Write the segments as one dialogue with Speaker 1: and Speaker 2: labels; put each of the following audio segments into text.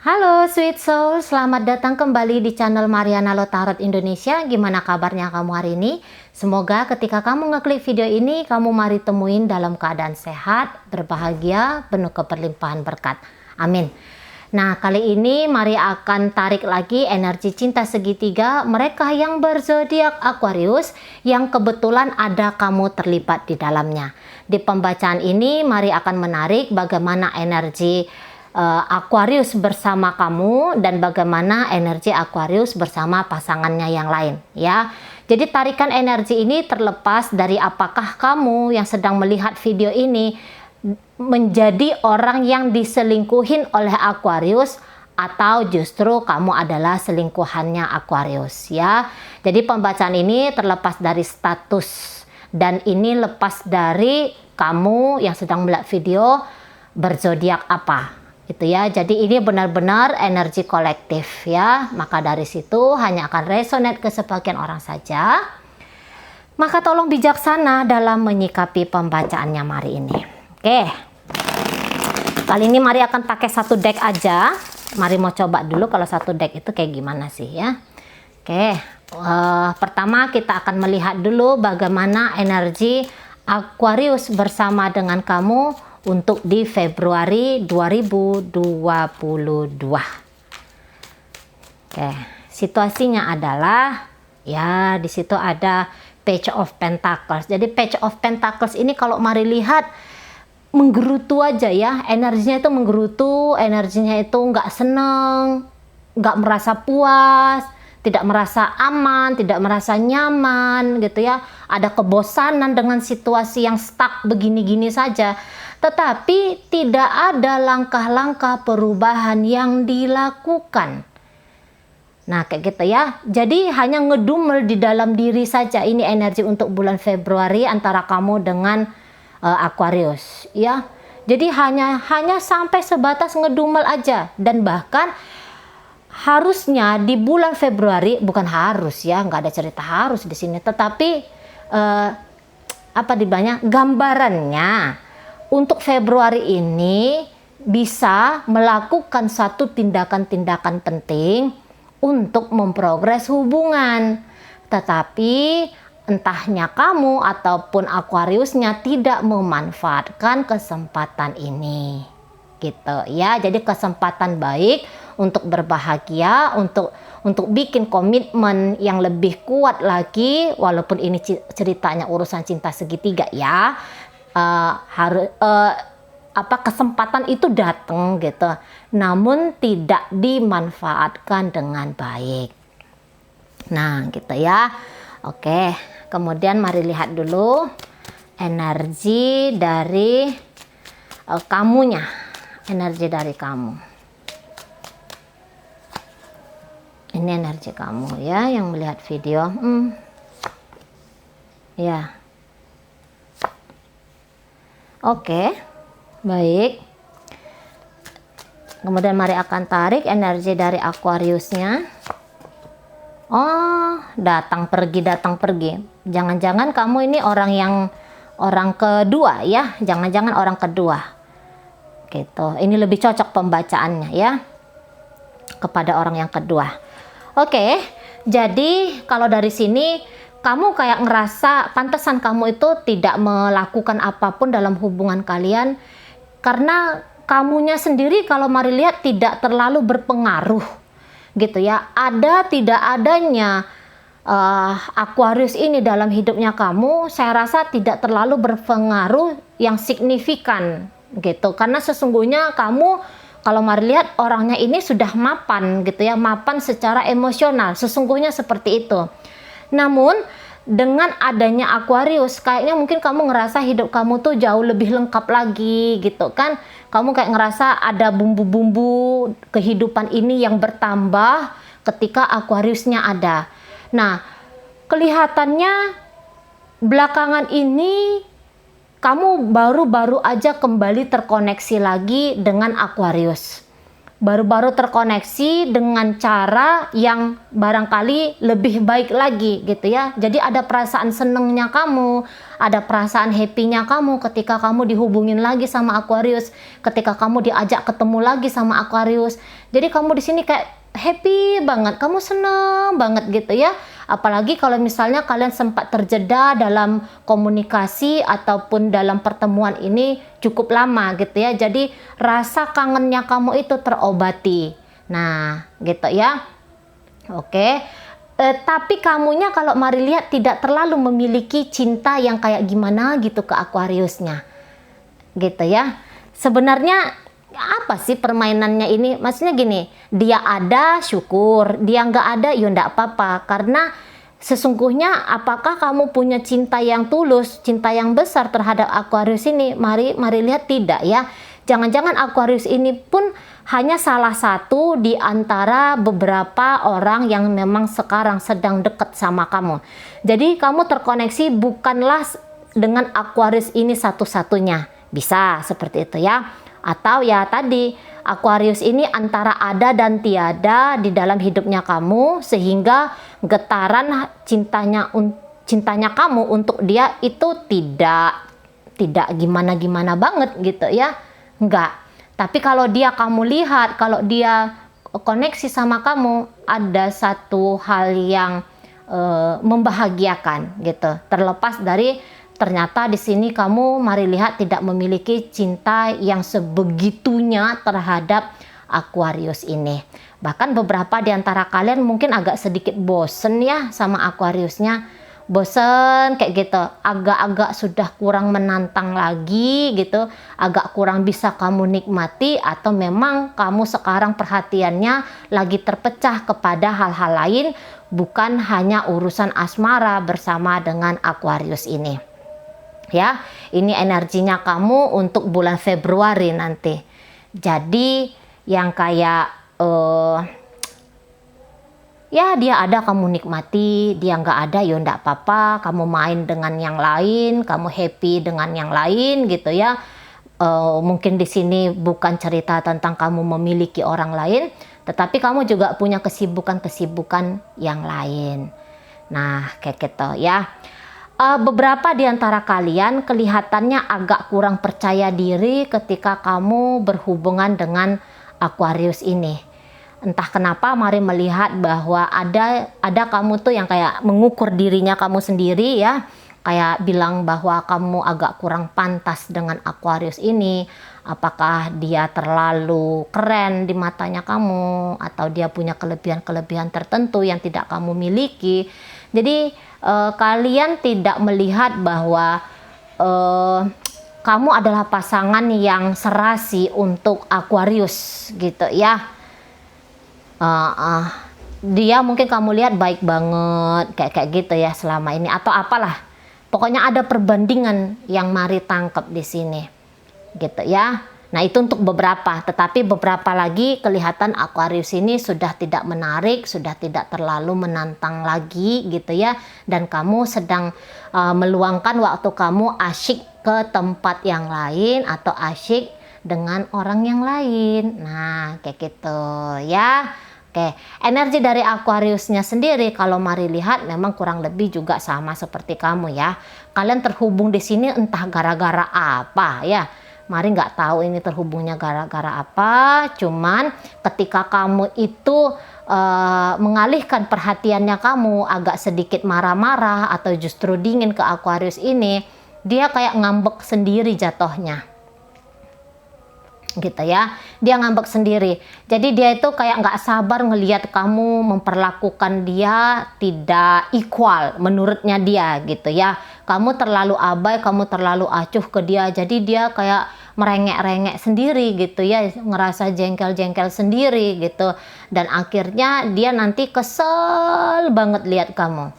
Speaker 1: Halo Sweet Soul, selamat datang kembali di channel Mariana Lotarot Indonesia. Gimana kabarnya kamu hari ini? Semoga ketika kamu ngeklik video ini, kamu mari temuin dalam keadaan sehat, berbahagia, penuh keberlimpahan berkat. Amin. Nah, kali ini mari akan tarik lagi energi cinta segitiga mereka yang berzodiak Aquarius yang kebetulan ada kamu terlibat di dalamnya. Di pembacaan ini mari akan menarik bagaimana energi Aquarius bersama kamu dan bagaimana energi Aquarius bersama pasangannya yang lain ya. Jadi tarikan energi ini terlepas dari apakah kamu yang sedang melihat video ini menjadi orang yang diselingkuhin oleh Aquarius atau justru kamu adalah selingkuhannya Aquarius ya. Jadi pembacaan ini terlepas dari status dan ini lepas dari kamu yang sedang melihat video berzodiak apa gitu ya. Jadi ini benar-benar energi kolektif ya. Maka dari situ hanya akan resonate ke sebagian orang saja. Maka tolong bijaksana dalam menyikapi pembacaannya hari ini. Oke. Kali ini mari akan pakai satu deck aja. Mari mau coba dulu kalau satu deck itu kayak gimana sih ya. Oke. Pertama kita akan melihat dulu bagaimana energi Aquarius bersama dengan kamu untuk di Februari 2022. Oke, situasinya adalah ya di situ ada Page of Pentacles. Jadi Page of Pentacles ini kalau mari lihat menggerutu aja ya, energinya itu menggerutu, energinya itu nggak seneng, nggak merasa puas, tidak merasa aman, tidak merasa nyaman gitu ya. Ada kebosanan dengan situasi yang stuck begini-gini saja. Tetapi tidak ada langkah-langkah perubahan yang dilakukan. Nah kayak gitu ya. Jadi hanya ngedumel di dalam diri saja. Ini energi untuk bulan Februari antara kamu dengan Aquarius ya. Jadi hanya sampai sebatas ngedumel aja. Dan bahkan harusnya di bulan Februari, bukan harus ya, nggak ada cerita harus di sini, tetapi gambarannya untuk Februari ini bisa melakukan satu tindakan-tindakan penting untuk memprogres hubungan, tetapi entahnya kamu ataupun Aquariusnya tidak memanfaatkan kesempatan ini gitu ya. Jadi kesempatan baik untuk berbahagia, untuk bikin komitmen yang lebih kuat lagi, walaupun ini ceritanya urusan cinta segitiga ya. Kesempatan itu datang gitu, namun tidak dimanfaatkan dengan baik. Nah gitu ya. Oke, kemudian mari lihat dulu energi dari kamunya, energi dari kamu. Ini energi kamu ya yang melihat video. Ya. Oke. Baik. Kemudian mari akan tarik energi dari Aquariusnya. Oh, datang pergi. Jangan-jangan kamu ini orang kedua ya. Jangan-jangan orang kedua. Gitu. Ini lebih cocok pembacaannya ya. Kepada orang yang kedua. Oke, jadi kalau dari sini kamu kayak ngerasa pantesan kamu itu tidak melakukan apapun dalam hubungan kalian karena kamunya sendiri kalau mari lihat tidak terlalu berpengaruh gitu ya. Ada tidak adanya Aquarius ini dalam hidupnya kamu, saya rasa tidak terlalu berpengaruh yang signifikan gitu, karena sesungguhnya kamu kalau mari lihat orangnya ini sudah mapan gitu ya, mapan secara emosional, sesungguhnya seperti itu. Namun dengan adanya Aquarius kayaknya mungkin kamu ngerasa hidup kamu tuh jauh lebih lengkap lagi gitu kan. Kamu kayak ngerasa ada bumbu-bumbu kehidupan ini yang bertambah ketika Aquariusnya ada. Nah, kelihatannya belakangan ini kamu baru-baru aja kembali terkoneksi lagi dengan Aquarius. baru-baru terkoneksi dengan cara yang barangkali lebih baik lagi gitu ya. Jadi ada perasaan senengnya kamu, ada perasaan happy-nya kamu ketika kamu dihubungin lagi sama Aquarius, ketika kamu diajak ketemu lagi sama Aquarius. Jadi kamu di sini kayak happy banget, kamu seneng banget gitu ya. Apalagi kalau misalnya kalian sempat terjeda dalam komunikasi ataupun dalam pertemuan ini cukup lama gitu ya. Jadi rasa kangennya kamu itu terobati. Nah, gitu ya. Oke. Tapi kamunya kalau mari lihat tidak terlalu memiliki cinta yang kayak gimana gitu ke Aquariusnya. Gitu ya. Sebenarnya apa sih permainannya ini? Maksudnya gini, dia ada syukur, dia nggak ada ya nggak apa-apa, karena sesungguhnya apakah kamu punya cinta yang tulus, cinta yang besar terhadap Aquarius ini? Mari lihat tidak ya. Jangan-jangan Aquarius ini pun hanya salah satu di antara beberapa orang yang memang sekarang sedang dekat sama kamu. Jadi kamu terkoneksi bukanlah dengan Aquarius ini satu-satunya. Bisa seperti itu ya. Atau ya tadi, Aquarius ini antara ada dan tiada di dalam hidupnya kamu, sehingga getaran cintanya kamu untuk dia itu tidak gimana-gimana banget gitu ya. Enggak. Tapi kalau kamu lihat, kalau dia koneksi sama kamu, ada satu hal yang membahagiakan gitu. Terlepas dari ternyata di sini kamu mari lihat tidak memiliki cinta yang sebegitunya terhadap Aquarius ini. Bahkan beberapa di antara kalian mungkin agak sedikit bosen ya sama Aquariusnya. Bosen kayak gitu, agak-agak sudah kurang menantang lagi gitu, agak kurang bisa kamu nikmati, atau memang kamu sekarang perhatiannya lagi terpecah kepada hal-hal lain, bukan hanya urusan asmara bersama dengan Aquarius ini. Ya, ini energinya kamu untuk bulan Februari nanti. Jadi yang kayak ya dia ada kamu nikmati, dia nggak ada ya nggak apa-apa, kamu main dengan yang lain, kamu happy dengan yang lain gitu ya. Mungkin di sini bukan cerita tentang kamu memiliki orang lain, tetapi kamu juga punya kesibukan-kesibukan yang lain. Nah, kayak gitu ya. Beberapa di antara kalian kelihatannya agak kurang percaya diri ketika kamu berhubungan dengan Aquarius ini. Entah kenapa mari melihat bahwa ada kamu tuh yang kayak mengukur dirinya kamu sendiri ya. Kayak bilang bahwa kamu agak kurang pantas dengan Aquarius ini. Apakah dia terlalu keren di matanya kamu, atau dia punya kelebihan-kelebihan tertentu yang tidak kamu miliki. Jadi kalian tidak melihat bahwa kamu adalah pasangan yang serasi untuk Aquarius gitu ya. Dia mungkin kamu lihat baik banget kayak gitu ya selama ini, atau apalah. Pokoknya ada perbandingan yang mari tangkap di sini gitu ya. Nah, itu untuk beberapa, tetapi beberapa lagi kelihatan Aquarius ini sudah tidak menarik, sudah tidak terlalu menantang lagi gitu ya. Dan kamu sedang meluangkan waktu kamu asyik ke tempat yang lain atau asyik dengan orang yang lain. Nah, kayak gitu ya. Oke, energi dari Aquariusnya sendiri kalau mari lihat memang kurang lebih juga sama seperti kamu ya. Kalian terhubung di sini entah gara-gara apa ya. Mari nggak tahu ini terhubungnya gara-gara apa. Cuman ketika kamu itu mengalihkan perhatiannya kamu agak sedikit marah-marah atau justru dingin ke Aquarius ini, dia kayak ngambek sendiri jatuhnya. Gitu ya, dia ngambek sendiri. Jadi dia itu kayak nggak sabar ngelihat kamu memperlakukan dia tidak equal menurutnya dia gitu ya. Kamu terlalu abai, kamu terlalu acuh ke dia, jadi dia kayak merengek-rengek sendiri gitu ya, ngerasa jengkel-jengkel sendiri gitu, dan akhirnya dia nanti kesel banget lihat kamu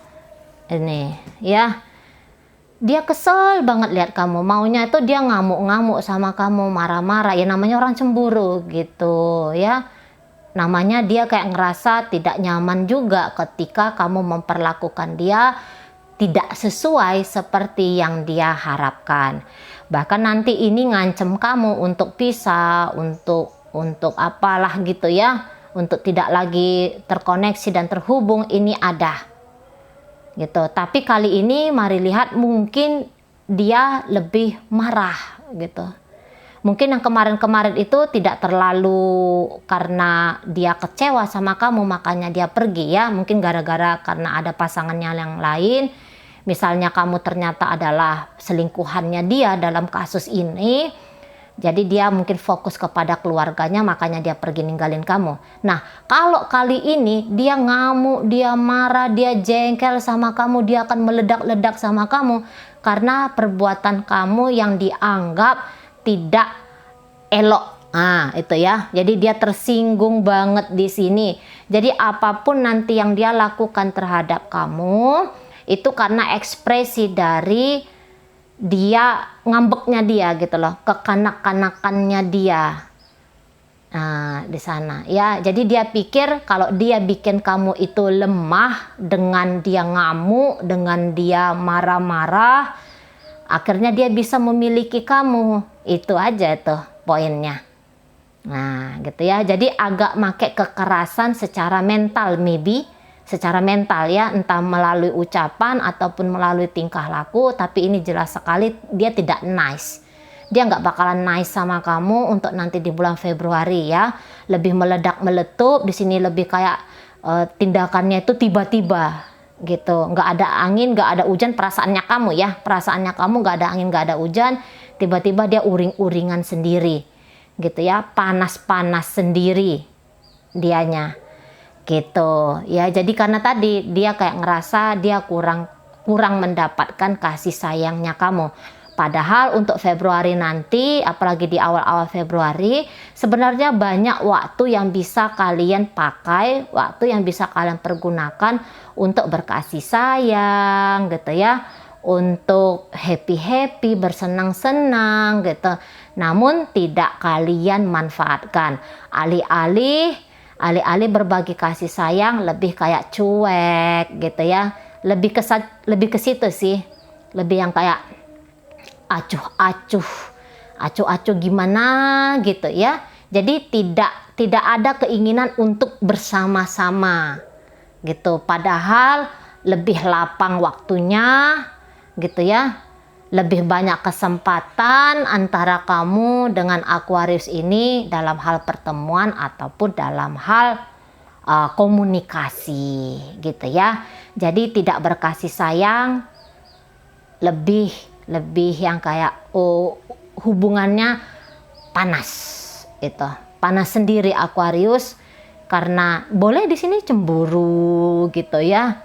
Speaker 1: ini ya. Dia kesel banget lihat kamu, maunya itu dia ngamuk-ngamuk sama kamu, marah-marah, ya namanya orang cemburu gitu ya. Namanya dia kayak ngerasa tidak nyaman juga ketika kamu memperlakukan dia tidak sesuai seperti yang dia harapkan. Bahkan nanti ini ngancem kamu untuk pisah, untuk untuk apalah gitu ya, untuk tidak lagi terkoneksi dan terhubung, ini ada gitu. Tapi kali ini mari lihat, mungkin dia lebih marah gitu. Mungkin yang kemarin-kemarin itu tidak terlalu karena dia kecewa sama kamu makanya dia pergi ya. Mungkin gara-gara karena ada pasangannya yang lain. Misalnya kamu ternyata adalah selingkuhannya dia dalam kasus ini. Jadi dia mungkin fokus kepada keluarganya makanya dia pergi ninggalin kamu. Nah, kalau kali ini dia ngamuk, dia marah, dia jengkel sama kamu, dia akan meledak-ledak sama kamu karena perbuatan kamu yang dianggap tidak elok. Nah, itu ya. Jadi dia tersinggung banget di sini. Jadi apapun nanti yang dia lakukan terhadap kamu itu karena ekspresi dari dia, ngambeknya dia gitu loh, kekanak-kanakannya dia. Nah, di sana ya. Jadi dia pikir kalau dia bikin kamu itu lemah dengan dia ngamuk, dengan dia marah-marah, akhirnya dia bisa memiliki kamu. Itu aja tuh poinnya. Nah, gitu ya. Jadi agak make kekerasan secara mental, maybe secara mental ya, entah melalui ucapan ataupun melalui tingkah laku, tapi ini jelas sekali dia tidak nice. Dia nggak bakalan nice sama kamu untuk nanti di bulan Februari ya. Lebih meledak meletup, di sini lebih kayak tindakannya itu tiba-tiba gitu. Nggak ada angin, nggak ada hujan, perasaannya kamu ya. Perasaannya kamu nggak ada angin, nggak ada hujan, tiba-tiba dia uring-uringan sendiri gitu ya, panas-panas sendiri dianya gitu ya. Jadi karena tadi dia kayak ngerasa dia kurang mendapatkan kasih sayangnya kamu. Padahal untuk Februari nanti, apalagi di awal-awal Februari, sebenarnya banyak waktu yang bisa kalian pakai, waktu yang bisa kalian pergunakan untuk berkasih sayang gitu ya, untuk happy-happy, bersenang-senang gitu. Namun tidak kalian manfaatkan. Alih-alih berbagi kasih sayang, lebih kayak cuek gitu ya. Lebih ke situ sih. Lebih yang kayak acuh-acuh gimana gitu ya. Jadi tidak ada keinginan untuk bersama-sama gitu. Padahal lebih lapang waktunya gitu ya. Lebih banyak kesempatan antara kamu dengan Aquarius ini dalam hal pertemuan ataupun dalam hal komunikasi gitu ya. Jadi tidak berkasih sayang, lebih yang kayak hubungannya panas itu. Panas sendiri Aquarius, karena boleh di sini cemburu gitu ya.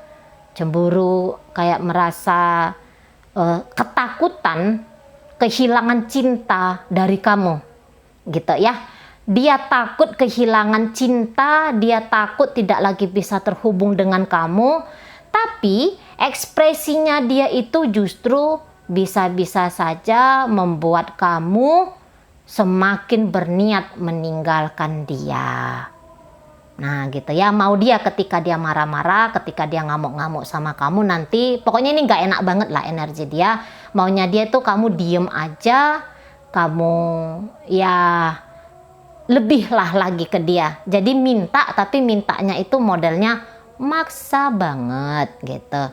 Speaker 1: Cemburu kayak merasa ketakutan kehilangan cinta dari kamu gitu ya. Dia takut kehilangan cinta, dia takut tidak lagi bisa terhubung dengan kamu, tapi ekspresinya dia itu justru bisa-bisa saja membuat kamu semakin berniat meninggalkan dia. Nah gitu ya, mau dia ketika dia marah-marah, ketika dia ngamuk-ngamuk sama kamu nanti, pokoknya ini gak enak banget lah energi dia. Maunya dia tuh kamu diem aja, kamu ya lebih lah lagi ke dia. Jadi minta, tapi mintanya itu modelnya maksa banget gitu.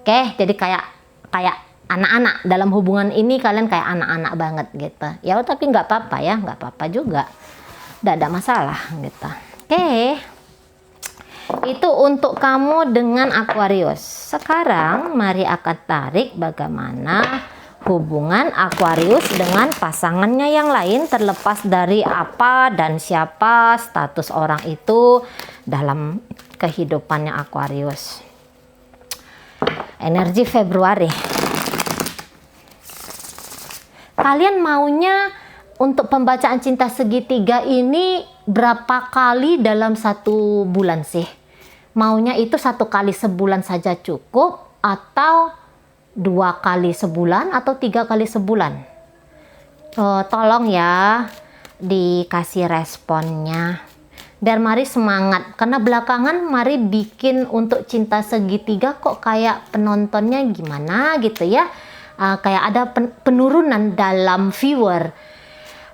Speaker 1: Oke, jadi kayak anak-anak dalam hubungan ini, kalian kayak anak-anak banget gitu. Ya tapi nggak apa-apa ya, nggak apa-apa juga, nggak ada masalah gitu. Oke, itu untuk kamu dengan Aquarius. Sekarang mari akan tarik bagaimana hubungan Aquarius dengan pasangannya yang lain, terlepas dari apa dan siapa status orang itu dalam kehidupannya Aquarius. Energi Februari. Kalian maunya untuk pembacaan cinta segitiga ini berapa kali dalam satu bulan sih? Maunya itu 1 kali sebulan saja cukup, atau 2 kali sebulan, atau 3 kali sebulan? Tolong ya dikasih responnya biar mari semangat, karena belakangan mari bikin untuk cinta segitiga kok kayak penontonnya gimana gitu ya. Kayak ada penurunan dalam viewer.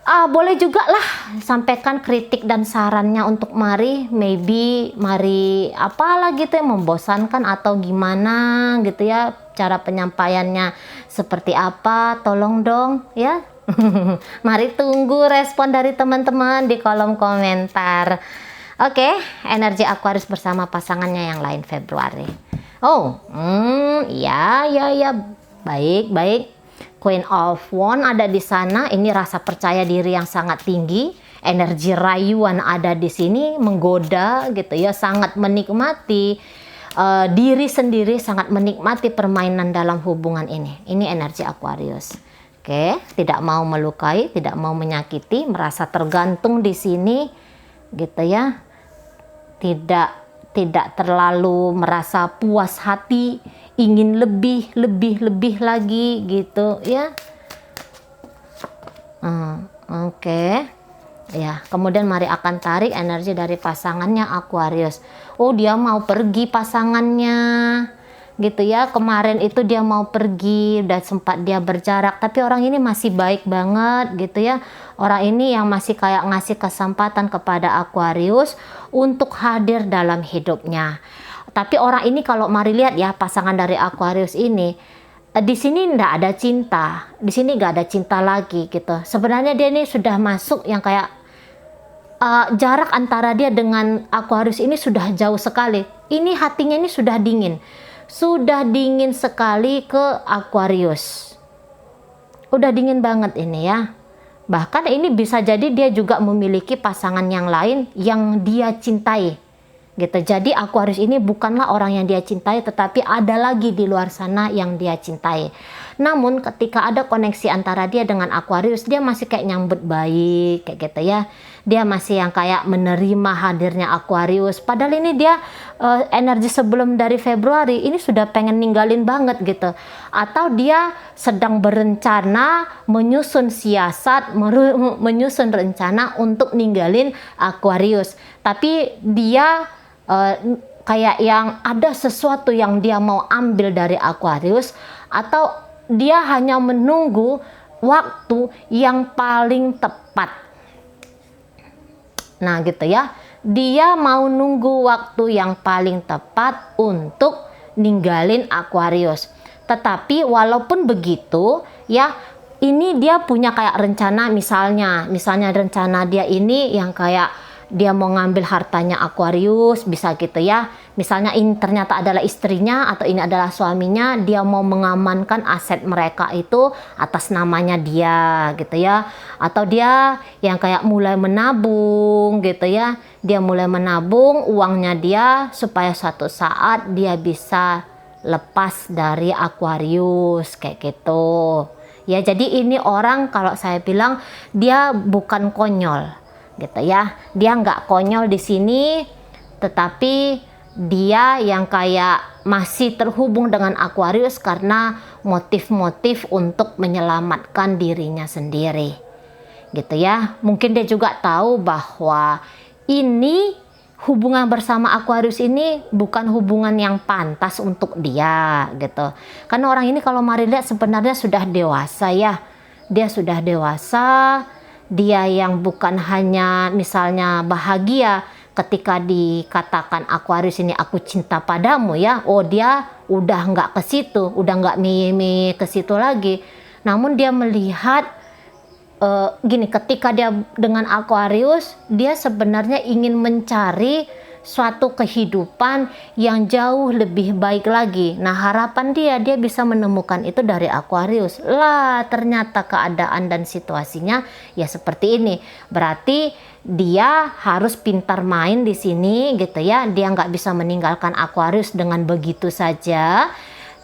Speaker 1: Boleh juga lah sampaikan kritik dan sarannya untuk Mari, maybe Mari apalah gitu ya, membosankan atau gimana gitu ya, cara penyampaiannya seperti apa, tolong dong ya. Mari tunggu respon dari teman-teman di kolom komentar. Oke, energi Aquarius bersama pasangannya yang lain Februari. Ya, baik. Queen of Wands ada di sana. Ini rasa percaya diri yang sangat tinggi. Energi rayuan ada di sini, menggoda gitu ya, sangat menikmati diri sendiri, sangat menikmati permainan dalam hubungan ini. Ini energi Aquarius. Oke, tidak mau melukai, tidak mau menyakiti, merasa tergantung di sini gitu ya. Tidak terlalu merasa puas hati, ingin lebih lagi gitu ya. Oke. Ya, kemudian mari akan tarik energi dari pasangannya Aquarius. Dia mau pergi pasangannya gitu ya. Kemarin itu dia mau pergi, udah sempat dia berjarak, tapi orang ini masih baik banget gitu ya. Orang ini yang masih kayak ngasih kesempatan kepada Aquarius untuk hadir dalam hidupnya. Tapi orang ini kalau mari lihat ya, pasangan dari Aquarius ini di sini nggak ada cinta, di sini nggak ada cinta lagi gitu. Sebenarnya dia ini sudah masuk yang kayak jarak antara dia dengan Aquarius ini sudah jauh sekali. Ini hatinya ini sudah dingin sekali ke Aquarius. Udah dingin banget ini ya. Bahkan ini bisa jadi dia juga memiliki pasangan yang lain yang dia cintai gitu. Jadi Aquarius ini bukanlah orang yang dia cintai, tetapi ada lagi di luar sana yang dia cintai. Namun ketika ada koneksi antara dia dengan Aquarius, dia masih kayak nyambut baik kayak gitu ya. Dia masih yang kayak menerima hadirnya Aquarius. Padahal ini dia energi sebelum dari Februari ini sudah pengen ninggalin banget gitu. Atau dia sedang berencana menyusun siasat, menyusun rencana untuk ninggalin Aquarius. Tapi dia kayak yang ada sesuatu yang dia mau ambil dari Aquarius, atau dia hanya menunggu waktu yang paling tepat. Nah gitu ya, dia mau nunggu waktu yang paling tepat untuk ninggalin Aquarius. Tetapi walaupun begitu ya, ini dia punya kayak rencana, misalnya rencana dia ini yang kayak dia mau ngambil hartanya Aquarius, bisa gitu ya. Misalnya ini ternyata adalah istrinya atau ini adalah suaminya, dia mau mengamankan aset mereka itu atas namanya dia gitu ya. Atau dia yang kayak mulai menabung gitu ya. Dia mulai menabung uangnya dia supaya suatu saat dia bisa lepas dari Aquarius kayak gitu. Ya, jadi ini orang kalau saya bilang dia bukan konyol gitu ya. Dia nggak konyol di sini, tetapi dia yang kayak masih terhubung dengan Aquarius karena motif-motif untuk menyelamatkan dirinya sendiri gitu ya. Mungkin dia juga tahu bahwa ini hubungan bersama Aquarius ini bukan hubungan yang pantas untuk dia gitu. Karena orang ini kalau mari lihat sebenarnya sudah dewasa ya. Dia sudah dewasa. Dia yang bukan hanya misalnya bahagia ketika dikatakan Aquarius ini aku cinta padamu ya. Dia udah nggak ke situ, udah nggak ke situ lagi. Namun dia melihat gini, ketika dia dengan Aquarius, dia sebenarnya ingin mencari suatu kehidupan yang jauh lebih baik lagi. Nah, harapan dia bisa menemukan itu dari Aquarius. Lah, ternyata keadaan dan situasinya ya seperti ini. Berarti dia harus pintar main di sini gitu ya. Dia nggak bisa meninggalkan Aquarius dengan begitu saja.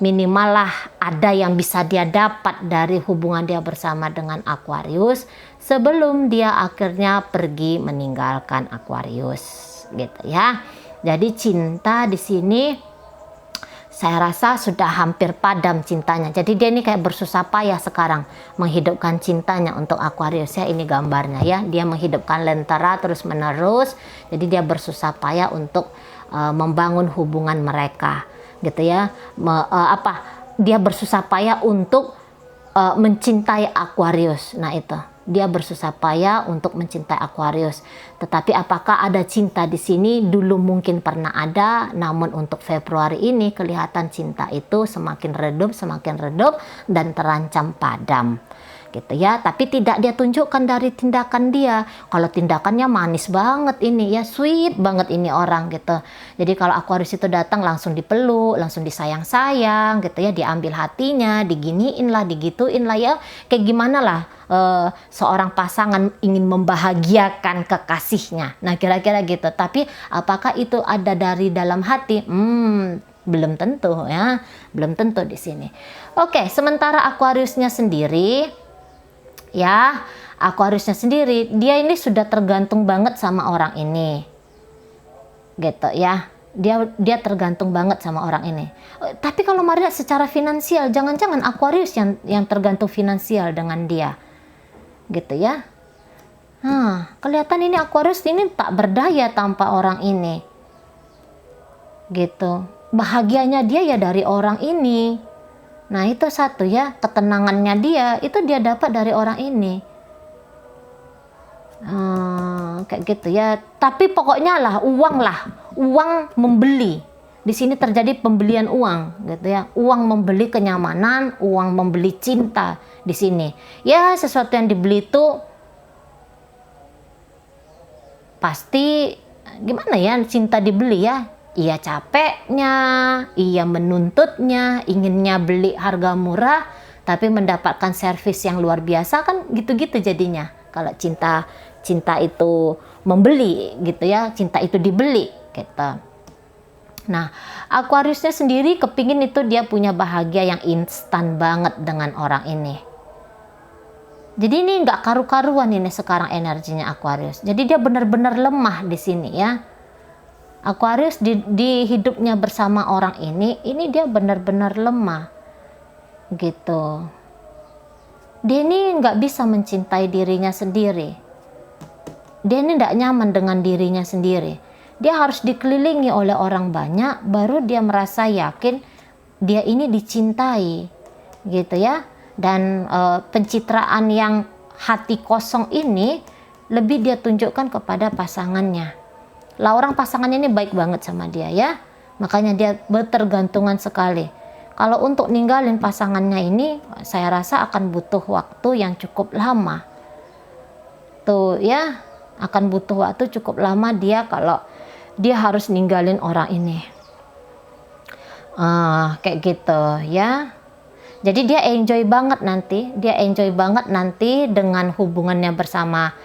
Speaker 1: Minimal lah ada yang bisa dia dapat dari hubungan dia bersama dengan Aquarius sebelum dia akhirnya pergi meninggalkan Aquarius gitu ya. Jadi cinta di sini saya rasa sudah hampir padam cintanya. Jadi dia ini kayak bersusah payah sekarang menghidupkan cintanya untuk Aquarius ya. Ini gambarnya ya. Dia menghidupkan lentera terus menerus. Jadi dia bersusah payah untuk membangun hubungan mereka gitu ya. Dia bersusah payah untuk mencintai Aquarius. Nah itu dia bersusah payah untuk mencintai Aquarius. Tetapi apakah ada cinta di sini? Dulu mungkin pernah ada, namun untuk Februari ini kelihatan cinta itu semakin redup dan terancam padam. Gitu ya, tapi tidak dia tunjukkan dari tindakan dia. Kalau tindakannya manis banget ini ya, sweet banget ini orang gitu. Jadi kalau Aquarius itu datang langsung dipeluk, langsung disayang-sayang gitu ya, diambil hatinya, diginiin lah, digituin lah ya, kayak gimana lah seorang pasangan ingin membahagiakan kekasihnya. Nah kira-kira gitu. Tapi apakah itu ada dari dalam hati? Belum tentu ya, belum tentu di sini. Oke, sementara Aquariusnya sendiri ya, Aquariusnya sendiri dia ini sudah tergantung banget sama orang ini gitu ya, dia tergantung banget sama orang ini. Tapi kalau Maria secara finansial, jangan-jangan Aquarius yang tergantung finansial dengan dia gitu ya. Kelihatan ini Aquarius ini tak berdaya tanpa orang ini gitu. Bahagianya dia ya dari orang ini. Nah itu satu ya, ketenangannya dia itu dia dapat dari orang ini. Kayak gitu ya. Tapi pokoknya lah, uang membeli. Di sini terjadi pembelian uang, gitu ya. Uang membeli kenyamanan, uang membeli cinta di sini. Ya sesuatu yang dibeli itu pasti gimana ya, cinta dibeli ya. Iya capeknya, iya menuntutnya, inginnya beli harga murah, tapi mendapatkan servis yang luar biasa kan gitu-gitu jadinya. Kalau cinta itu membeli gitu ya, cinta itu dibeli gitu. Nah, Aquariusnya sendiri kepingin itu dia punya bahagia yang instan banget dengan orang ini. Jadi ini nggak karu-karuan ini sekarang energinya Aquarius. Jadi dia benar-benar lemah di sini ya. Aquarius di hidupnya bersama orang ini dia benar-benar lemah gitu. Dia ini nggak bisa mencintai dirinya sendiri. Dia ini nggak nyaman dengan dirinya sendiri. Dia harus dikelilingi oleh orang banyak baru dia merasa yakin dia ini dicintai gitu ya. Dan pencitraan yang hati kosong ini lebih dia tunjukkan kepada pasangannya. Lah orang pasangannya ini baik banget sama dia ya. Makanya dia bertergantungan sekali. Kalau untuk ninggalin pasangannya ini saya rasa akan butuh waktu yang cukup lama. Tuh ya, akan butuh waktu cukup lama dia kalau dia harus ninggalin orang ini. Kayak gitu ya. Jadi dia enjoy banget nanti dengan hubungannya bersama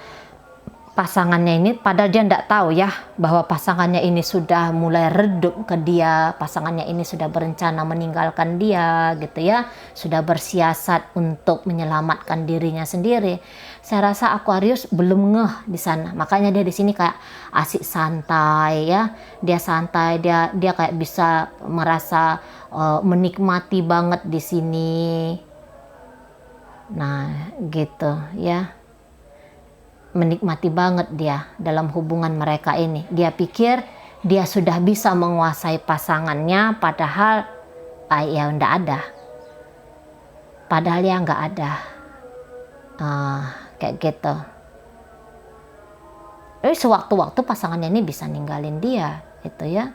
Speaker 1: pasangannya ini, padahal dia tidak tahu ya bahwa pasangannya ini sudah mulai redup ke dia, pasangannya ini sudah berencana meninggalkan dia gitu ya, sudah bersiasat untuk menyelamatkan dirinya sendiri. Saya rasa Aquarius belum ngeh di sana, makanya dia di sini kayak asik santai ya, dia santai, dia kayak bisa merasa menikmati banget di sini. Nah gitu ya, menikmati banget dia dalam hubungan mereka ini. Dia pikir dia sudah bisa menguasai pasangannya, padahal ya enggak ada. Padahal ya enggak ada. Kayak gitu. Jadi sewaktu-waktu pasangannya ini bisa ninggalin dia, gitu ya.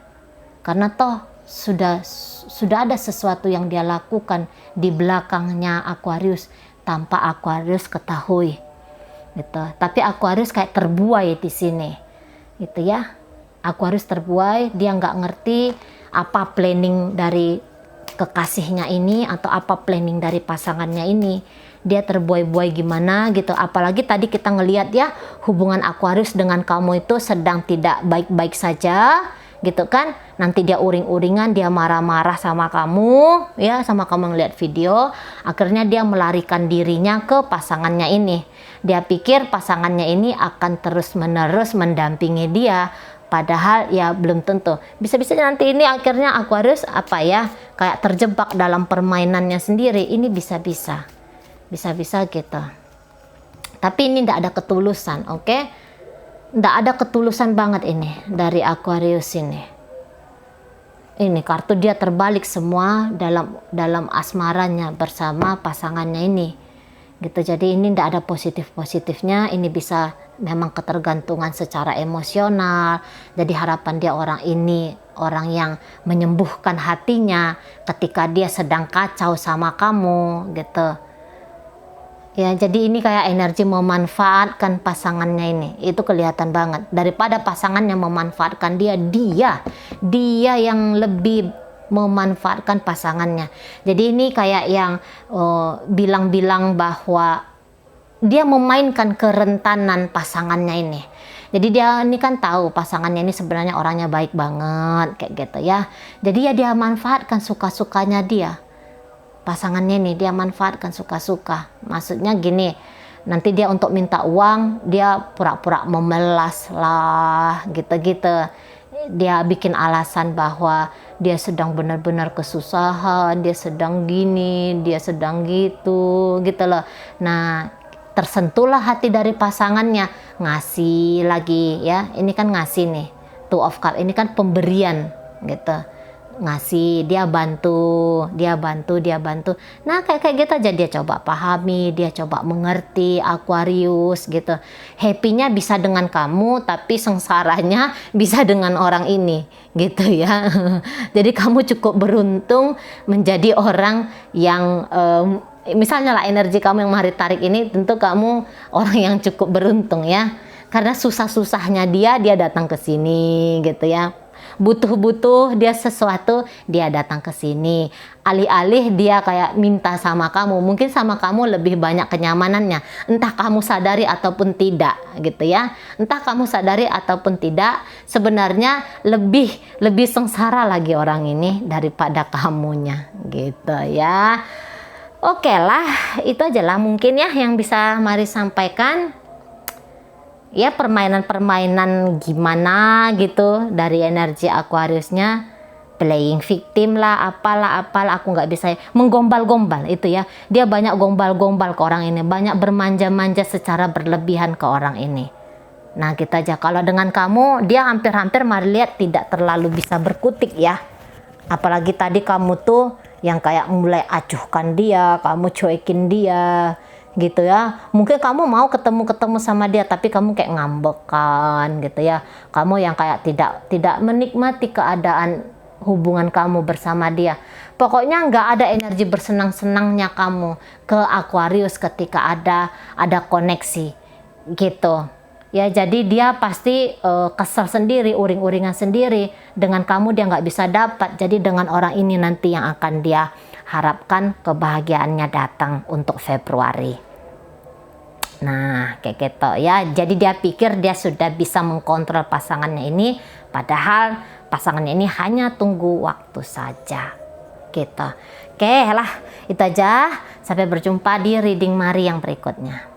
Speaker 1: Karena toh sudah ada sesuatu yang dia lakukan di belakangnya Aquarius tanpa Aquarius ketahui. Gitu. Tapi Aquarius kayak terbuai di sini, gitu ya. Aquarius terbuai, dia nggak ngerti apa planning dari kekasihnya ini atau apa planning dari pasangannya ini. Dia terbuai-buai gimana gitu. Apalagi tadi kita ngelihat ya, hubungan Aquarius dengan kamu itu sedang tidak baik-baik saja, gitu kan. Nanti dia uring-uringan, dia marah-marah sama kamu ya, sama kamu ngeliat video. Akhirnya dia melarikan dirinya ke pasangannya ini. Dia pikir pasangannya ini akan terus-menerus mendampingi dia, padahal ya belum tentu. Bisa-bisa nanti ini akhirnya Aquarius kayak terjebak dalam permainannya sendiri. Ini bisa-bisa gitu. Tapi ini tidak ada ketulusan, oke? Tidak ada ketulusan banget ini dari Aquarius ini. Ini kartu dia terbalik semua dalam asmaranya bersama pasangannya ini. gitu. Jadi ini tidak ada positifnya, ini bisa memang ketergantungan secara emosional. Jadi harapan dia orang ini orang yang menyembuhkan hatinya ketika dia sedang kacau sama kamu gitu ya. Jadi ini kayak energi memanfaatkan pasangannya, ini itu kelihatan banget. Daripada pasangannya memanfaatkan dia yang lebih memanfaatkan pasangannya. Jadi ini kayak yang bilang-bilang bahwa dia memainkan kerentanan pasangannya ini. Jadi dia ini kan tahu pasangannya ini sebenarnya orangnya baik banget kayak gitu ya. Jadi ya dia manfaatkan suka-sukanya dia. Pasangannya ini dia manfaatkan suka-suka. Maksudnya gini, nanti dia untuk minta uang dia pura-pura memelas lah gitu-gitu. Dia bikin alasan bahwa dia sedang benar-benar kesusahan, dia sedang gini, dia sedang gitu loh. Nah, tersentuhlah hati dari pasangannya, ngasih lagi ya. Ini kan ngasih nih, Two of Cups ini kan pemberian gitu, ngasih, dia bantu. Nah kayak gitu aja, dia coba pahami, dia coba mengerti Aquarius gitu. Happy-nya bisa dengan kamu, tapi sengsaranya bisa dengan orang ini gitu ya. Jadi kamu cukup beruntung menjadi orang yang misalnya lah energi kamu yang Mahari tarik ini, tentu kamu orang yang cukup beruntung ya, karena susah-susahnya dia datang ke sini gitu ya. Butuh dia sesuatu, dia datang ke sini. Alih-alih dia kayak minta sama kamu, mungkin sama kamu lebih banyak kenyamanannya, entah kamu sadari ataupun tidak gitu ya. Entah kamu sadari ataupun tidak, sebenarnya lebih sengsara lagi orang ini daripada kamunya gitu ya. Oke lah, itu aja lah mungkin ya yang bisa Mari sampaikan. Ya permainan-permainan gimana gitu dari energi Aquariusnya, playing victim lah, apalah aku nggak bisa menggombal-gombal itu ya. Dia banyak gombal-gombal ke orang ini, banyak bermanja-manja secara berlebihan ke orang ini. Nah kita aja, kalau dengan kamu dia hampir-hampir Mari lihat tidak terlalu bisa berkutik ya. Apalagi tadi kamu tuh yang kayak mulai acuhkan dia, kamu cuekin dia gitu ya. Mungkin kamu mau ketemu sama dia, tapi kamu kayak ngambekan gitu ya. Kamu yang kayak tidak menikmati keadaan hubungan kamu bersama dia. Pokoknya nggak ada energi bersenang-senangnya kamu ke Aquarius ketika ada koneksi gitu ya. Jadi dia pasti kesel sendiri, uring-uringan sendiri dengan kamu, dia nggak bisa dapat. Jadi dengan orang ini nanti yang akan dia harapkan kebahagiaannya datang untuk Februari. Nah kayak gitu ya. Jadi dia pikir dia sudah bisa mengkontrol pasangannya ini, padahal pasangannya ini hanya tunggu waktu saja gitu. Oke lah, itu aja. Sampai berjumpa di reading Mari yang berikutnya.